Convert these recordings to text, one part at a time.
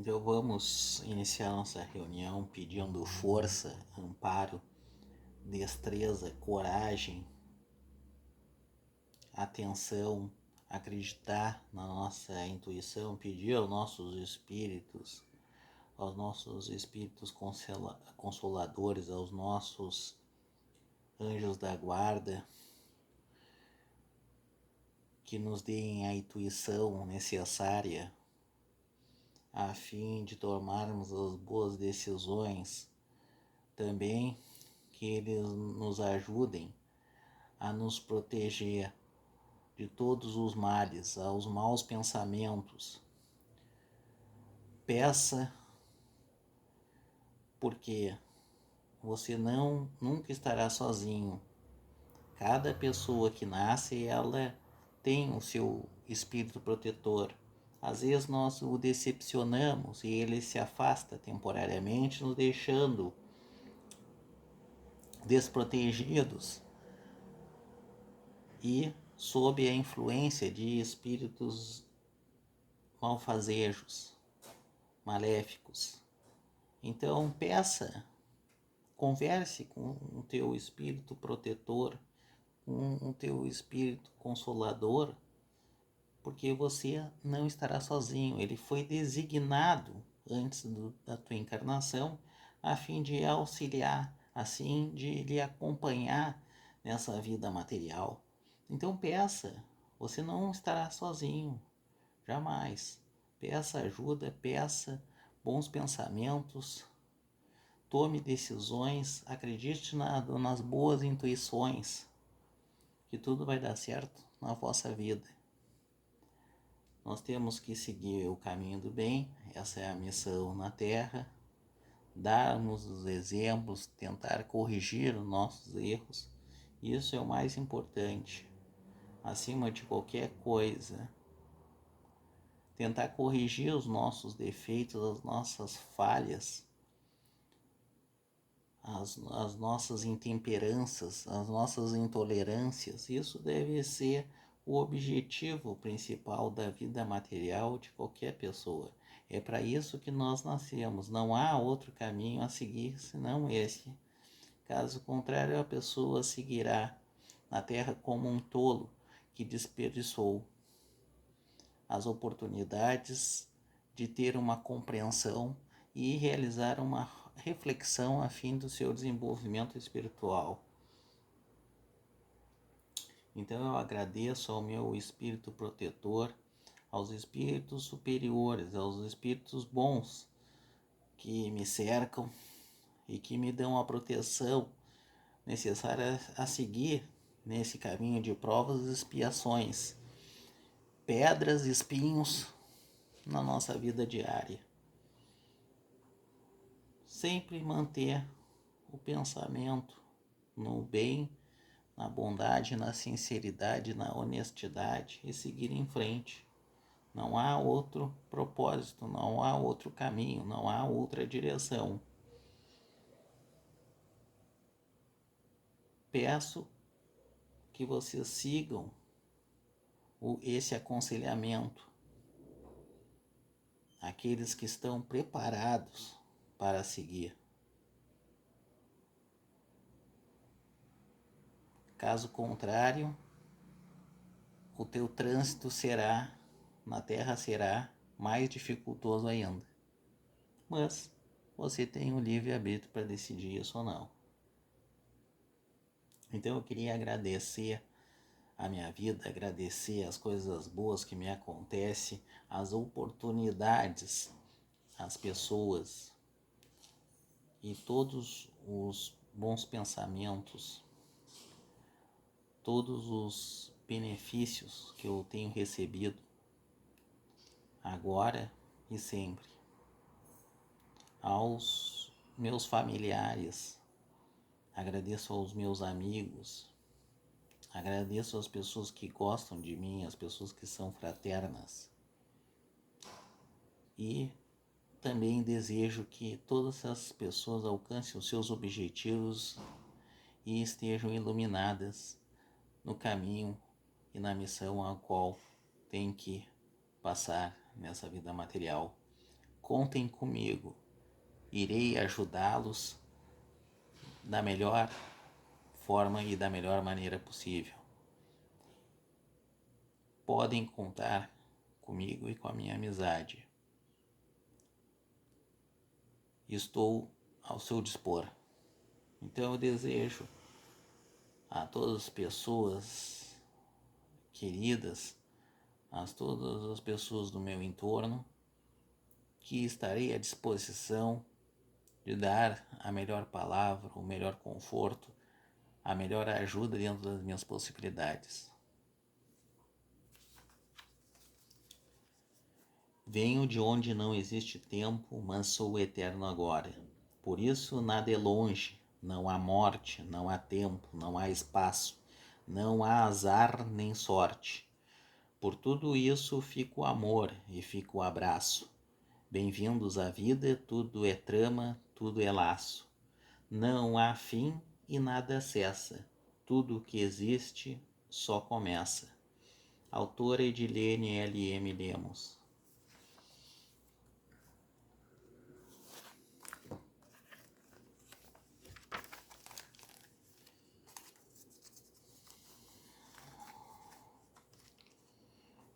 Então vamos iniciar nossa reunião pedindo força, amparo, destreza, coragem, atenção, acreditar na nossa intuição, pedir aos nossos espíritos consoladores, aos nossos anjos da guarda, que nos deem a intuição necessária a fim de tomarmos as boas decisões. Também que eles nos ajudem a nos proteger de todos os males, aos maus pensamentos. Peça, porque você nunca estará sozinho. Cada pessoa que nasce, ela tem o seu espírito protetor. Às vezes nós o decepcionamos e ele se afasta temporariamente, nos deixando desprotegidos e sob a influência de espíritos malfazejos, maléficos. Então peça, converse com o teu espírito protetor, com o teu espírito consolador, porque você não estará sozinho. Ele foi designado antes da tua encarnação a fim de auxiliar, assim de lhe acompanhar nessa vida material. Então peça, você não estará sozinho, jamais. Peça ajuda, peça bons pensamentos, tome decisões, acredite nas boas intuições, que tudo vai dar certo na vossa vida. Nós temos que seguir o caminho do bem, essa é a missão na Terra, darmos os exemplos, tentar corrigir os nossos erros, isso é o mais importante, acima de qualquer coisa. Tentar corrigir os nossos defeitos, as nossas falhas, as nossas intemperanças, as nossas intolerâncias. Isso deve ser o objetivo principal da vida material de qualquer pessoa. É para isso que nós nascemos. Não há outro caminho a seguir senão esse. Caso contrário, a pessoa seguirá na terra como um tolo que desperdiçou as oportunidades de ter uma compreensão e realizar uma reflexão a fim do seu desenvolvimento espiritual. Então eu agradeço ao meu espírito protetor, aos espíritos superiores, aos espíritos bons que me cercam e que me dão a proteção necessária a seguir nesse caminho de provas e expiações, pedras e espinhos na nossa vida diária. Sempre manter o pensamento no bem, na bondade, na sinceridade, na honestidade e seguir em frente. Não há outro propósito, não há outro caminho, não há outra direção. Peço que vocês sigam esse aconselhamento. Aqueles que estão preparados para seguir. Caso contrário, o teu trânsito na Terra será mais dificultoso ainda. Mas você tem o livre-arbítrio para decidir isso ou não. Então eu queria agradecer a minha vida, agradecer as coisas boas que me acontecem, as oportunidades, as pessoas e todos os bons pensamentos, todos os benefícios que eu tenho recebido agora e sempre. Aos meus familiares, agradeço aos meus amigos, agradeço às pessoas que gostam de mim, às pessoas que são fraternas. E também desejo que todas essas pessoas alcancem os seus objetivos e estejam iluminadas no caminho e na missão a qual tem que passar nessa vida material, contem comigo. Irei ajudá-los da melhor forma e da melhor maneira possível. Podem contar comigo e com a minha amizade. Estou ao seu dispor. Então eu desejo a todas as pessoas queridas, a todas as pessoas do meu entorno, que estarei à disposição de dar a melhor palavra, o melhor conforto, a melhor ajuda dentro das minhas possibilidades. Venho de onde não existe tempo, mas sou o eterno agora. Por isso nada é longe, não há morte, não há tempo, não há espaço, não há azar nem sorte. Por tudo isso fica o amor e fica o abraço. Bem-vindos à vida, tudo é trama, tudo é laço. Não há fim e nada cessa. Tudo o que existe só começa. Autora Edilene L.M. Lemos.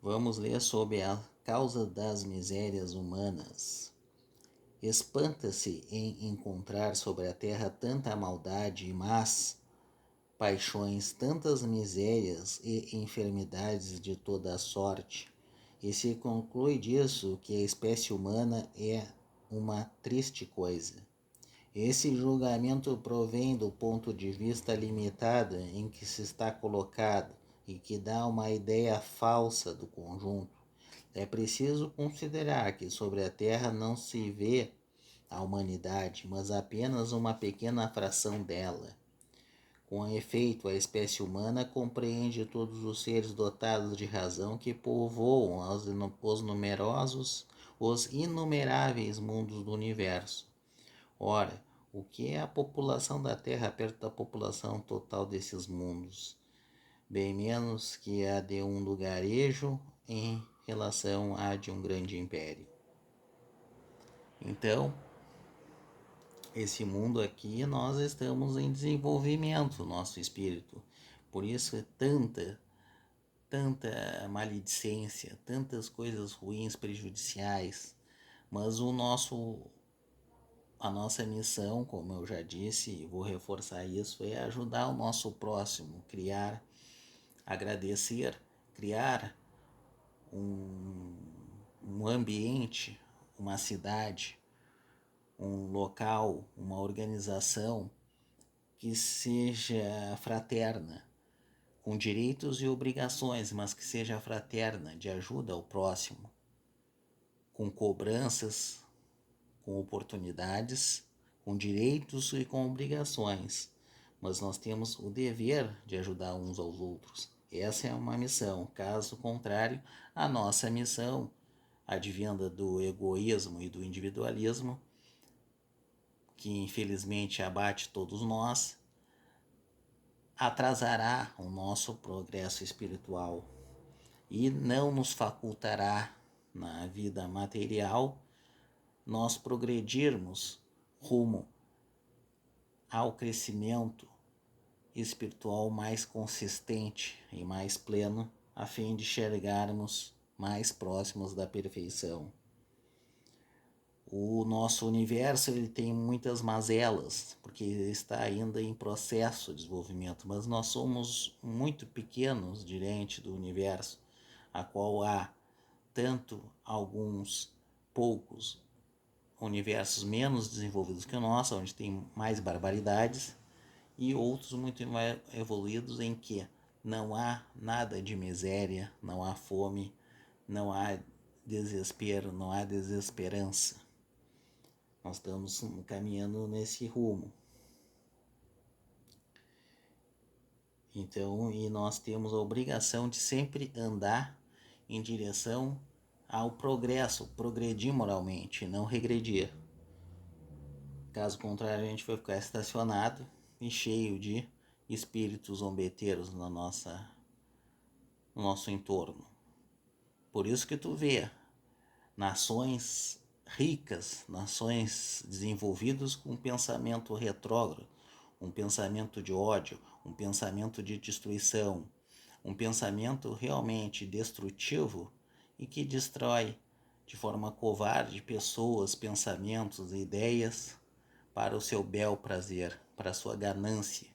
Vamos ler sobre a causa das misérias humanas. Espanta-se em encontrar sobre a terra tanta maldade e más paixões, tantas misérias e enfermidades de toda a sorte, e se conclui disso que a espécie humana é uma triste coisa. Esse julgamento provém do ponto de vista limitado em que se está colocado e que dá uma ideia falsa do conjunto. É preciso considerar que sobre a Terra não se vê a humanidade, mas apenas uma pequena fração dela. Com efeito, a espécie humana compreende todos os seres dotados de razão que povoam os numerosos, os inumeráveis mundos do universo. Ora, o que é a população da Terra perto da população total desses mundos? Bem menos que a de um lugarejo em relação à de um grande império. Então, esse mundo aqui, nós estamos em desenvolvimento, nosso espírito. Por isso é tanta maledicência, tantas coisas ruins, prejudiciais. Mas a nossa missão, como eu já disse, e vou reforçar isso, é ajudar o nosso próximo, criar, agradecer, criar um ambiente, uma cidade, um local, uma organização que seja fraterna, com direitos e obrigações, mas que seja fraterna, de ajuda ao próximo, com cobranças, com oportunidades, com direitos e com obrigações, mas nós temos o dever de ajudar uns aos outros. Essa é uma missão. Caso contrário, a nossa missão, advinda do egoísmo e do individualismo, que infelizmente abate todos nós, atrasará o nosso progresso espiritual e não nos facultará na vida material nós progredirmos rumo ao crescimento espiritual mais consistente e mais pleno, a fim de chegarmos mais próximos da perfeição. O nosso universo ele tem muitas mazelas, porque está ainda em processo de desenvolvimento, mas nós somos muito pequenos diante do universo, a qual há tanto alguns poucos universos menos desenvolvidos que o nosso, onde tem mais barbaridades, e outros muito mais evoluídos em que não há nada de miséria, não há fome, não há desespero, não há desesperança. Nós estamos caminhando nesse rumo. Então, e nós temos a obrigação de sempre andar em direção ao progresso, progredir moralmente, não regredir. Caso contrário, a gente vai ficar estacionado e cheio de espíritos zombeteiros no nosso entorno. Por isso que tu vê nações ricas, nações desenvolvidas com um pensamento retrógrado, um pensamento de ódio, um pensamento de destruição, um pensamento realmente destrutivo e que destrói de forma covarde pessoas, pensamentos, ideias para o seu bel prazer, para a sua ganância,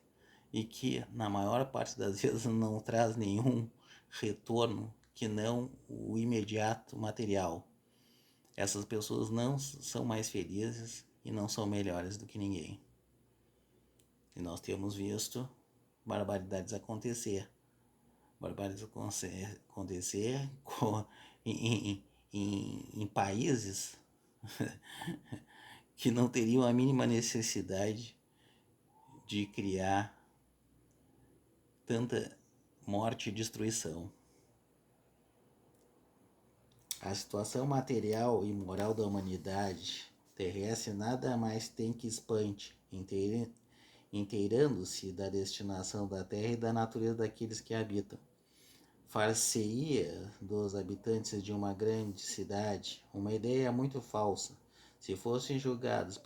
e que na maior parte das vezes não traz nenhum retorno que não o imediato material. Essas pessoas não são mais felizes e não são melhores do que ninguém. E nós temos visto barbaridades acontecer. Barbaridades acontecer em países que não teriam a mínima necessidade de criar tanta morte e destruição. A situação material e moral da humanidade terrestre nada mais tem que espante, inteirando-se da destinação da terra e da natureza daqueles que habitam. Far-se-ia dos habitantes de uma grande cidade uma ideia muito falsa, se fossem julgados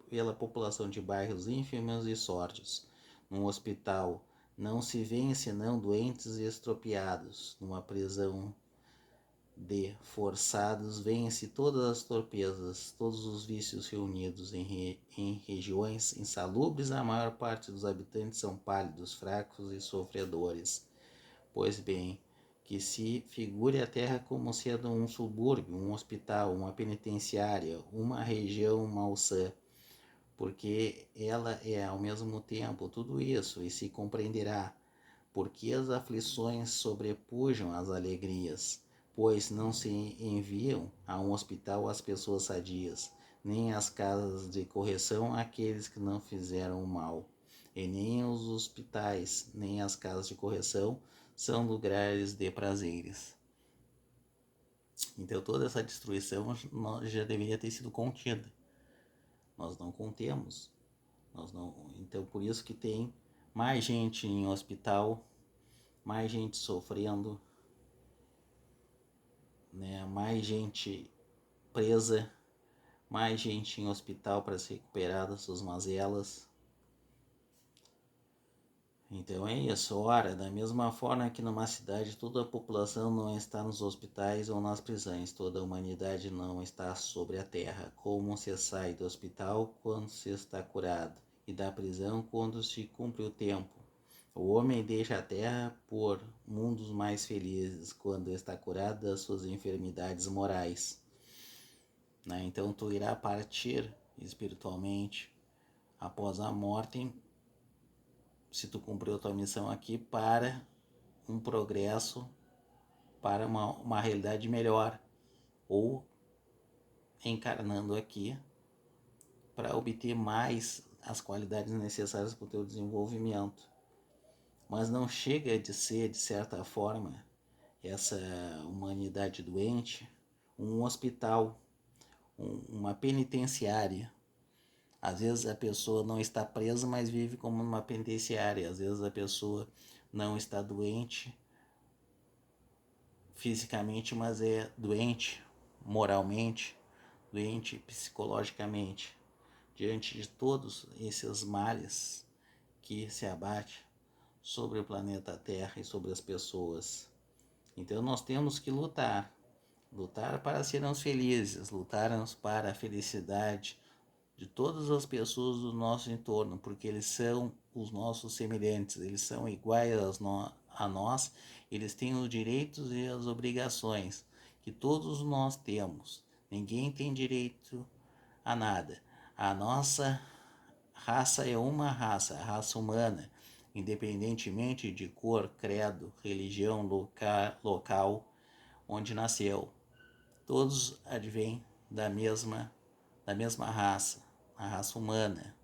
pela população de bairros ínfimos e sórdidos. Num hospital não se vêem senão doentes e estropiados. Numa prisão de forçados vêem-se todas as torpezas, todos os vícios reunidos. Em regiões insalubres, a maior parte dos habitantes são pálidos, fracos e sofredores. Pois bem, que se figure a terra como sendo um subúrbio, um hospital, uma penitenciária, uma região malsã, porque ela é ao mesmo tempo tudo isso, e se compreenderá porque as aflições sobrepujam as alegrias, pois não se enviam a um hospital as pessoas sadias, nem às casas de correção aqueles que não fizeram o mal, e nem os hospitais, nem as casas de correção são lugares de prazeres. Então toda essa destruição já deveria ter sido contida. Nós não contemos. Então por isso que tem mais gente em hospital, mais gente sofrendo, né? Mais gente presa, mais gente em hospital para se recuperar das suas mazelas. Então é isso, ora, da mesma forma que numa cidade toda a população não está nos hospitais ou nas prisões, toda a humanidade não está sobre a terra. Como se sai do hospital quando se está curado, e da prisão quando se cumpre o tempo. O homem deixa a terra por mundos mais felizes quando está curado das suas enfermidades morais. Então tu irá partir espiritualmente após a morte, se tu cumpriu a tua missão aqui, para um progresso, para uma realidade melhor, ou encarnando aqui para obter mais as qualidades necessárias para o teu desenvolvimento. Mas não chega de ser, de certa forma, essa humanidade doente, um hospital, uma penitenciária. Às vezes a pessoa não está presa, mas vive como uma penitenciária. Às vezes a pessoa não está doente fisicamente, mas é doente moralmente, doente psicologicamente. Diante de todos esses males que se abatem sobre o planeta Terra e sobre as pessoas. Então nós temos que lutar para sermos felizes, lutarmos para a felicidade de todas as pessoas do nosso entorno, porque eles são os nossos semelhantes, eles são iguais a nós, eles têm os direitos e as obrigações que todos nós temos. Ninguém tem direito a nada. A nossa raça é uma raça, a raça humana, independentemente de cor, credo, religião, local onde nasceu. Todos advêm da mesma raça, a raça humana.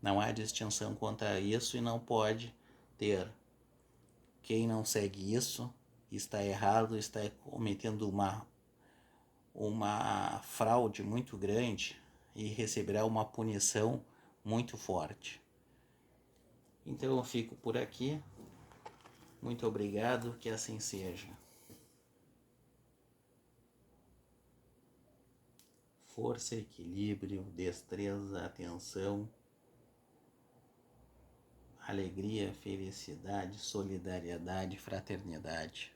Não há distinção quanto a isso e não pode ter. Quem não segue isso está errado, está cometendo uma fraude muito grande e receberá uma punição muito forte. Então eu fico por aqui. Muito obrigado, que assim seja. força, equilíbrio, destreza, atenção, alegria, felicidade, solidariedade, fraternidade.